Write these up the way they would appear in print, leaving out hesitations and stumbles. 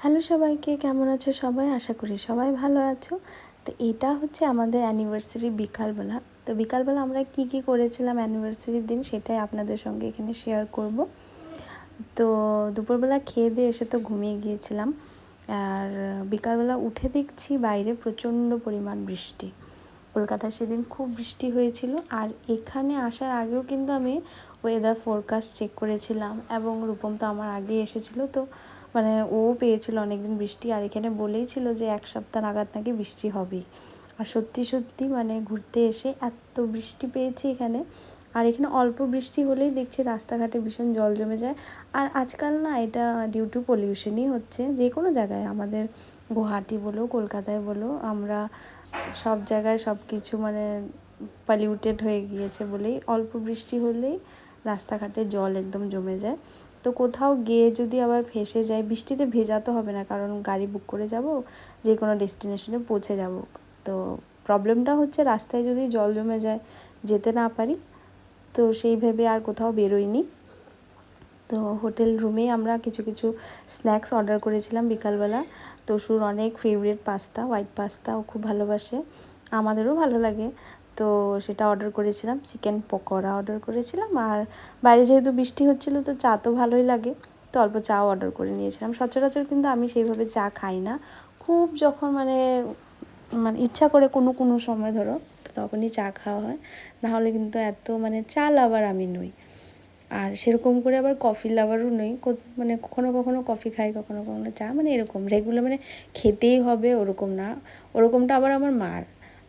Hello সবাইকে, কেমন আছো সবাই? আশা করি সবাই ভালো আছো। তো এটা হচ্ছে আমাদের অ্যানিভার্সারির বিকালবেলা। তো বিকালবেলা আমরা কি কি করেছিলাম অ্যানিভার্সারির দিন সেটাই আপনাদের সঙ্গে এখানে শেয়ার করব। তো দুপুরবেলা খেয়ে দিয়ে এসে তো ঘুমিয়ে গিয়েছিলাম, আর বিকালবেলা উঠে দেখছি বাইরে প্রচণ্ড পরিমাণ বৃষ্টি। কলকাতায় সেদিন খুব বৃষ্টি হয়েছিল, আর এখানে আসার আগেও কিন্তু আমি ওয়েদার ফোরকাস্ট চেক করেছিলাম, এবং রূপম তো আমার আগে এসেছিলো, তো মানে ও পেয়েছিল অনেকদিন বৃষ্টি, আর এখানে বলেই ছিল যে 1 সপ্তাহ নাগাদ নাকি বৃষ্টি হবেই। আর সত্যি সত্যি মানে ঘুরতে এসে এত বৃষ্টি পেয়েছি এখানে। আর এখানে অল্প বৃষ্টি হলেই দেখছি রাস্তাঘাটে ভীষণ জল জমে যায়। আর আজকাল না এটা ডিউ টু পলিউশনই হচ্ছে, যে কোনো জায়গায়, আমাদের গুয়াহাটি বলো কলকাতায় বলো, আমরা সব জায়গায় সব কিছু মানে পলিউটেড হয়ে গিয়েছে বলেই অল্প বৃষ্টি হলেই রাস্তাঘাটে জল একদম জমে যায়। তো কোথাও গিয়ে যদি আবার ফেঁসে যায়, বৃষ্টিতে ভেজা তো হবে না, কারণ গাড়ি বুক করে যাব, যে কোনো ডেস্টিনেশনে পৌঁছে যাব। তো প্রবলেমটা হচ্ছে রাস্তায় যদি জল জমে যায়, যেতে না পারি, তো সেই ভেবে আর কোথাও বেরোইনি। তো হোটেল রুমেই আমরা কিছু কিছু স্ন্যাক্স অর্ডার করেছিলাম বিকালবেলা। তোষুর অনেক ফেভারিট পাস্তা, হোয়াইট পাস্তা, ও খুব ভালোবাসে, আমাদেরও ভালো লাগে। তো সেটা অর্ডার করেছিলাম, চিকেন পকোড়া অর্ডার করেছিলাম। আর বাইরে যেহেতু বৃষ্টি হচ্ছিলো, তো চা তো ভালোই লাগে, তো অল্প চাও অর্ডার করে নিয়েছিলাম। সচরাচর কিন্তু আমি সেইভাবে চা খাই না, খুব যখন মানে ইচ্ছা করে কোনো কোনো সময় ধরো, তো তখনই চা খাওয়া হয়, নাহলে কিন্তু এত মানে চা লাভার আমি নই। আর সেরকম করে আবার কফি লাভারও নই, মানে কখনো কখনো কফি খাই, কখনো কখনো চা, মানে এরকম রেগুলার মানে খেতেই হবে ওরকম না। ওরকমটা আবার আমার মার,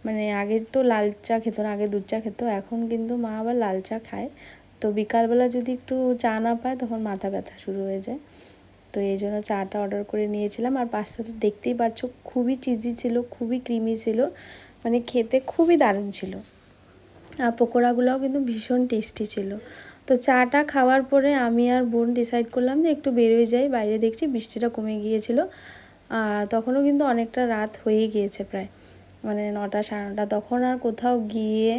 মানে আগে তো লাল চা খেত না, আগে দুধ চা খেত, এখন কিন্তু মা আবার লাল চা খায়। তো বিকালবেলা যদি একটু চা না পায়, তখন মাথা ব্যথা শুরু হয়ে যায়। তো এই জন্য চাটা অর্ডার করে নিয়েছিলাম। আর পাস্তাটা দেখতেই পাচ্ছ খুবই চিজি ছিল, খুবই ক্রিমি ছিল, মানে খেতে খুবই দারুণ ছিল। আর পকোড়াগুলোও কিন্তু ভীষণ টেস্টি ছিল। তো চাটা খাওয়ার পরে আমি আর বোন ডিসাইড করলাম যে একটু বেরোয় যাই। বাইরে দেখছি বৃষ্টিটা কমে গিয়েছিল, তখনও কিন্তু অনেকটা রাত হয়ে গিয়েছে, প্রায় মানে 9টা 9:30। তখন আর কোথাও গিয়ে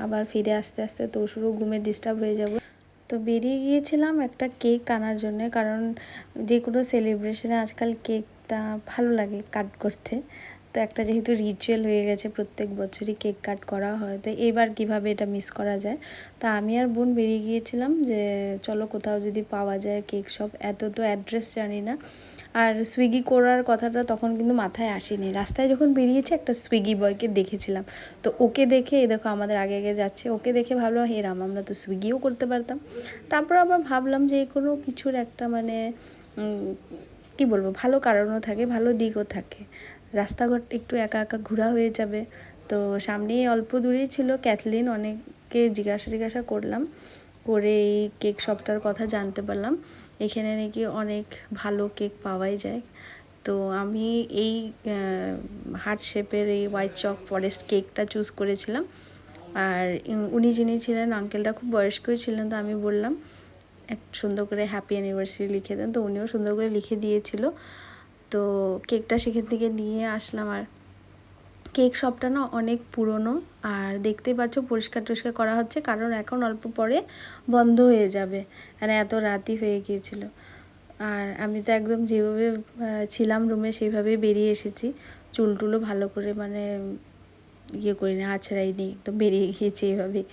আবার ফিরে আসতে আসতে তোষুরও ঘুমের ডিস্টার্ব হয়ে যাব। তো বেরিয়ে গিয়েছিলাম একটা কেক আনার জন্যে, কারণ যে কোনো সেলিব্রেশনে আজকাল কেকটা ভালো লাগে কাট করতে। তো একটা যেহেতু রিচুয়াল হয়ে গেছে, প্রত্যেক বছরই কেক কাট করা হয়, তো এবার কিভাবে এটা মিস করা যায়। তো আমি আর বোন বেরিয়ে গিয়েছিলাম যে চলো কোথাও যদি পাওয়া যায় কেক শপ, এত তো অ্যাড্রেস জানি না। আর সুইগি করার কথাটা তখন কিন্তু মাথায় আসেনি। রাস্তায় যখন বেরিয়েছে একটা সুইগি বয়কে দেখেছিলাম, তো ওকে দেখে এই দেখো আমাদের আগে আগে যাচ্ছে, ওকে দেখে ভাবলাম হেরাম, আমরা তো সুইগিও করতে পারতাম। তারপর আবার ভাবলাম যে কোনো কিছুর একটা মানে কি বলবো, ভালো কারণও থাকে, ভালো দিকও থাকে। রাস্তাঘাট একটু একা একা ঘোরা হয়ে যাবে। তো সামনেই অল্প দূরেই ছিল ক্যাথলিন, অনেককে জিজ্ঞাসা করলাম, করে এই কেক শপটার কথা জানতে পারলাম। এখানে নাকি অনেক ভালো কেক পাওয়াই যায়। তো আমি এই হার্ট শেপের এই হোয়াইট চক ফরেস্ট কেকটা চুজ করেছিলাম। আর উনি যিনি ছিলেন আঙ্কেলটা খুব বয়স্কই ছিলেন, তো আমি বললাম এক সুন্দর করে হ্যাপি অ্যানিভার্সারি লিখে দেন, তো উনিও সুন্দর করে লিখে দিয়েছিল। তো কেকটা সেখান থেকে নিয়ে আসলাম। আর কেক শপটা না অনেক পুরনো, আর দেখতেই পাচ্ছ পরিষ্কার টরিষ্কার করা হচ্ছে, কারণ এখন অল্প পরে বন্ধ হয়ে যাবে, মানে এত রাতই হয়ে গিয়েছিল। আর আমি তো একদম যেভাবে ছিলাম রুমে সেইভাবেই বেরিয়ে এসেছি, চুলটুলো ভালো করে মানে করি না, আছড়াইনি, একদম বেরিয়ে গিয়েছি এইভাবেই।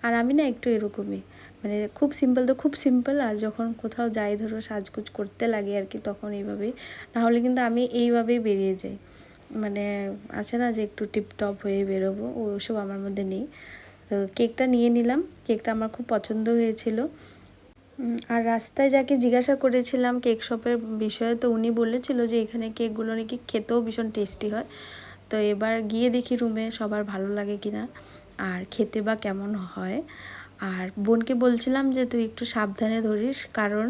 আর আমি না একটু এরকমই, মানে খুব সিম্পল তো খুব সিম্পল, আর যখন কোথাও যাই ধরো সাজগোজ করতে লাগে আর কি, তখন এইভাবেই, নাহলে কিন্তু আমি এইভাবেই বেরিয়ে যাই। মানে আছে না যে একটু টিপটপ হয়ে বেরোবো, ওসব আমার মধ্যে নেই। তো কেকটা নিয়ে নিলাম, কেকটা আমার খুব পছন্দ হয়েছিল। আর রাস্তায় যাকে জিজ্ঞাসা করেছিলাম কেক শপের বিষয়ে, তো উনি বলেছিল যে এখানে কেকগুলো নাকি খেতেও ভীষণ টেস্টি হয়। তো এবার গিয়ে দেখি রুমে সবার ভালো লাগে কিনা, আর খেতে বা কেমন হয়। আর বোনকে বলছিলাম যে তুই একটু সাবধানে ধরিস, কারণ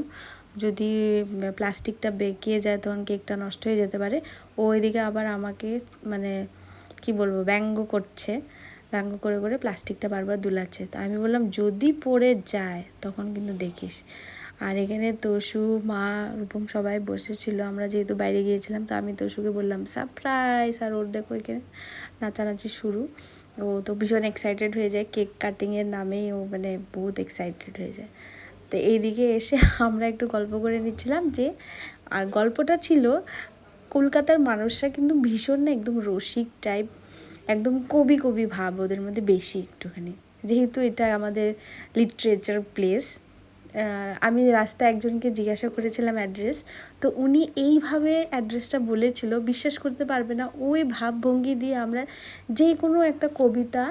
যদি প্লাস্টিকটা বেঁকিয়ে যায় তখন কেকটা নষ্ট হয়ে যেতে পারে। ও এদিকে আবার আমাকে মানে কি বলবো ব্যঙ্গ করছে, ব্যঙ্গ করে করে প্লাস্টিকটা বারবার দুলাচ্ছে। তো আমি বললাম যদি পড়ে যায় তখন কিন্তু দেখিস। আর এখানে তোষু, মা, রূপম সবাই বসেছিল, আমরা যেহেতু বাইরে গিয়েছিলাম, তো আমি তোষুকে বললাম সারপ্রাইজ, আর ওর দেখো এখানে নাচানাচি শুরু। ও তো ভীষণ এক্সাইটেড হয়ে যায়, কেক কাটিংয়ের নামেই ও মানে বহুত এক্সাইটেড হয়ে যায়। তো এইদিকে এসে আমরা একটু গল্প করে নিচ্ছিলাম যে, আর গল্পটা ছিল কলকাতার মানুষরা কিন্তু ভীষণ না একদম রসিক টাইপ, একদম কবি কবি ভাব ওদের মধ্যে বেশি একটুখানি, যেহেতু এটা আমাদের লিটারেচার প্লেস। আমি রাস্তায় একজনকে জিজ্ঞাসা করেছিলাম অ্যাড্রেস, তো উনি এইভাবে অ্যাড্রেসটা বলেছিল, বিশ্বাস করতে পারবে না, ওই ভাবভঙ্গি দিয়ে আমরা যে কোনো একটা কবিতা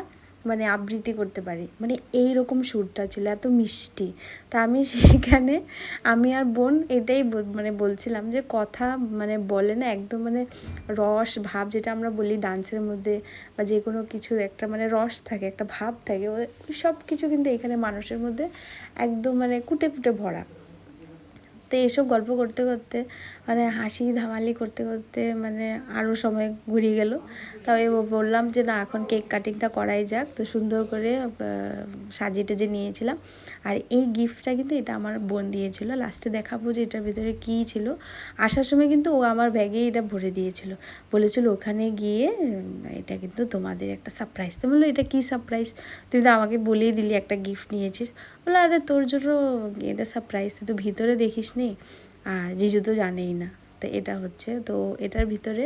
মানে আবৃত্তি করতে পারি, মানে এই রকম সুরটা ছিল, এত মিষ্টি। তা আমি সেখানে আমি আর বোন এটাই মানে বলছিলাম যে কথা মানে বলে না একদম মানে রস ভাব, যেটা আমরা বলি ডান্সের মধ্যে বা যে কোনো কিছুর একটা মানে রস থাকে, একটা ভাব থাকে, ওই সব কিছু কিন্তু এখানে মানুষের মধ্যে একদম মানে কুটে কুটে ভরা। তো এইসব গল্প করতে করতে মানে হাসি ধামালি করতে করতে মানে আরও সময় ঘুরিয়ে গেল। তবে বললাম যে না, এখন কেক কাটিংটা করাই যাক। তো সুন্দর করে সাজিয়ে টেজে নিয়েছিলাম। আর এই গিফটটা কিন্তু এটা আমার বোন দিয়েছিল, লাস্টে দেখাবো যে এটার ভিতরে কী ছিল। আসার সময় কিন্তু ও আমার ব্যাগে এটা ভরে দিয়েছিল, বলেছিল ওখানে গিয়ে এটা কিন্তু তোমাদের একটা সারপ্রাইজ। তো বললো এটা কী সারপ্রাইজ, তুই তো আমাকে বলেই দিলি একটা গিফট নিয়েছিস। বলে আরে তোর জন্য এটা সারপ্রাইজ, তুই তো ভিতরে দেখিস নি, আর জিজু তো জানেই না। তো এটা হচ্ছে, তো এটার ভিতরে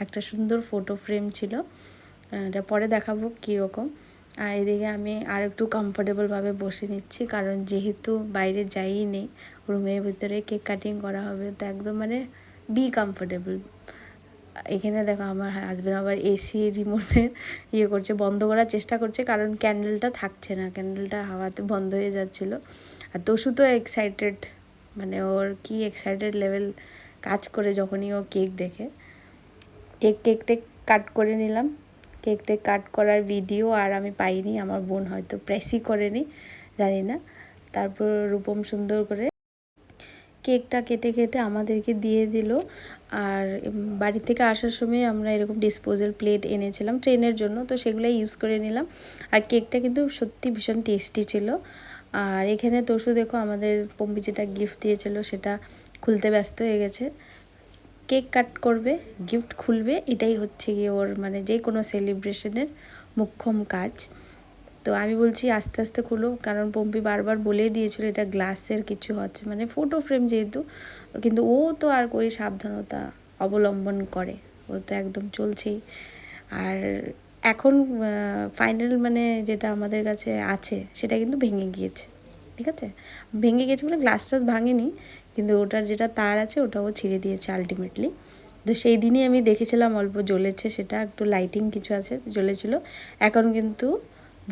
একটা সুন্দর ফটো ফ্রেম ছিল, এটা পরে দেখাবো কীরকম। আর এদিকে আমি আর একটু কমফোর্টেবলভাবে বসে নিচ্ছি, কারণ যেহেতু বাইরে যাই নেই, রুমের ভিতরে কেক কাটিং করা হবে, তো একদম মানে বি কমফোর্টেবল। এখানে দেখো আমার হাজব্যান্ড আবার এসি রিমোটের করছে, বন্ধ করার চেষ্টা করছে, কারণ ক্যান্ডেলটা থাকছে না, ক্যান্ডেলটা হাওয়াতে বন্ধ হয়ে যাচ্ছিলো। আর তোষু তো এক্সাইটেড, মানে ওর কি এক্সাইটেড লেভেল কাজ করে যখনই ও কেক দেখে। কেক কাট করে নিলাম, কেক কাট করার ভিডিও আর আমি পাইনি, আমার বোন হয়তো প্রেসই করেনি, জানি না। তারপর রূপম সুন্দর করে কেকটা কেটে আমাদেরকে দিয়ে দিল। আর বাড়ি থেকে আসার সময় আমরা এরকম ডিসপোজাল প্লেট এনেছিলাম ট্রেনের জন্য, তো সেগুলো ইউজ করে নিলাম। আর কেকটা কিন্তু সত্যি ভীষণ টেস্টি ছিল। আর এখানে তোষু দেখো আমাদের পম্পি যেটা গিফট দিয়েছিল সেটা খুলতে ব্যস্ত হয়ে গেছে। কেক কাট করবে, গিফট খুলবে, এটাই হচ্ছে গিয়ে ওর মানে যে কোনো সেলিব্রেশনের মোক্ষম কাজ। তো আমি বলছি আস্তে আস্তে খুলো, কারণ পম্পি বারবার বলেই দিয়েছিল এটা গ্লাসের কিছু হচ্ছে, মানে ফটো ফ্রেম যেহেতু, কিন্তু ও তো আর ওই সাবধানতা অবলম্বন করে, ও তো একদম চলছেই। আর এখন ফাইনাল মানে যেটা আমাদের কাছে আছে সেটা কিন্তু ভেঙে গিয়েছে, ঠিক আছে, ভেঙে গেছে মানে গ্লাস টাস ভাঙেনি, কিন্তু ওটার যেটা তার আছে ওটাও ছিঁড়ে দিয়েছে আলটিমেটলি। তো সেই দিনই আমি দেখেছিলাম অল্প জ্বলেছে, সেটা একটু লাইটিং কিছু আছে জ্বলেছিল। এখন কিন্তু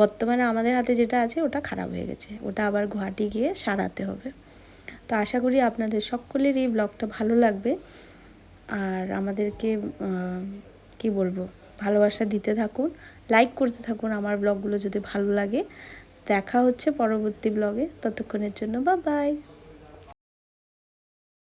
বর্তমানে আমাদের হাতে যেটা আছে ওটা খারাপ হয়ে গেছে, ওটা আবার গুয়াহাটি গিয়ে সারাতে হবে। তো আশা করি আপনাদের সকলের এই ব্লগটা ভালো লাগবে, আর আমাদেরকে কি বলবো ভালোবাসা দিতে থাকুন, লাইক করতে থাকুন আমার ব্লগগুলো যদি ভালো লাগে। দেখা হচ্ছে পরবর্তী ব্লগে, ততক্ষণের জন্য বাই বাই।